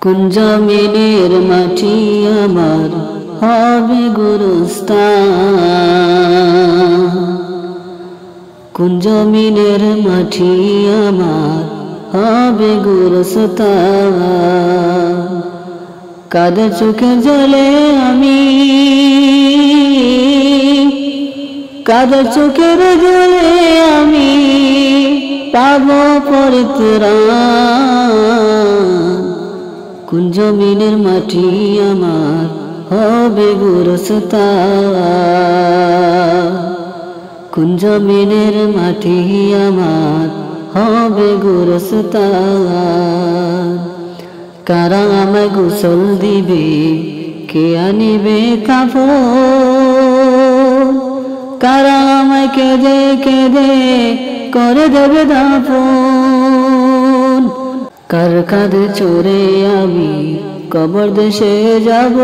কোন জমিনের মাটি আমার হবে গুরুস্থান, কোন জমিনের মাটি আমার হবে গুরুস্থান। কাদের চোখে জলে আমি, কাদের চোখের জলে আমি পাবো পরিত্রাণ। কোন জমিনের মাটি আমার হবে গুরুস্থান, কোন জমিনের মাটি আমার হবে গুরুস্থান। কারা আমায় গোসল দিবে, কে আনিবে কাফন, কারা আমায় কেঁদে কেঁদে করে দেবে দাফন। কার কাঁধে চড়ে আমি কবর দেশে যাব,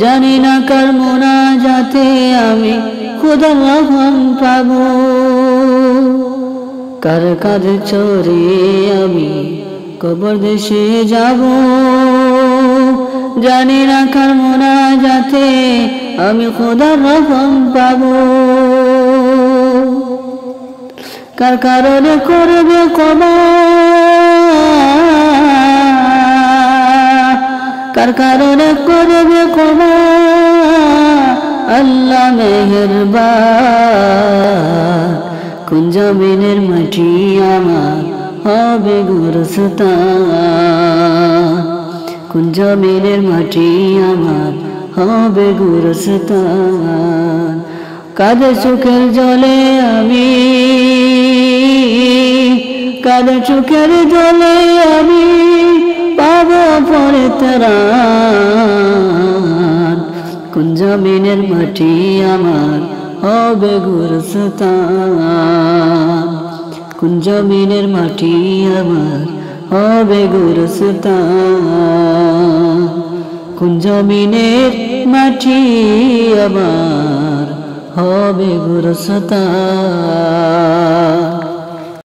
জানি না কার মোনাজাতে আমি খোদার রহম পাবো। কার কাঁধে চড়ে আমি কবর দেশে যাব, জানি না কার মোনাজাতে আমি খোদার রহম পাবো। কার কারণে করবে ক্ষমা, কার কারণে করবে ক্ষমা আল্লাহ মেহেরবান। কোন জমিনের মাটি আমার হবে গুরুস্থান, কোন জমিনের মাটি আমার হবে গুরুস্থান। কাদের চোখের জলে আমি, কাদের চোখের জলে আমি পাবো পরিত্রাণ। কোন জমিনের মাটি আমার হবে গুরুস্থান, কোন জমিনের মাটি আমার হবে গুরুস্থান, কোন জমিনের মাটি আমার হবে গুরুস্থান।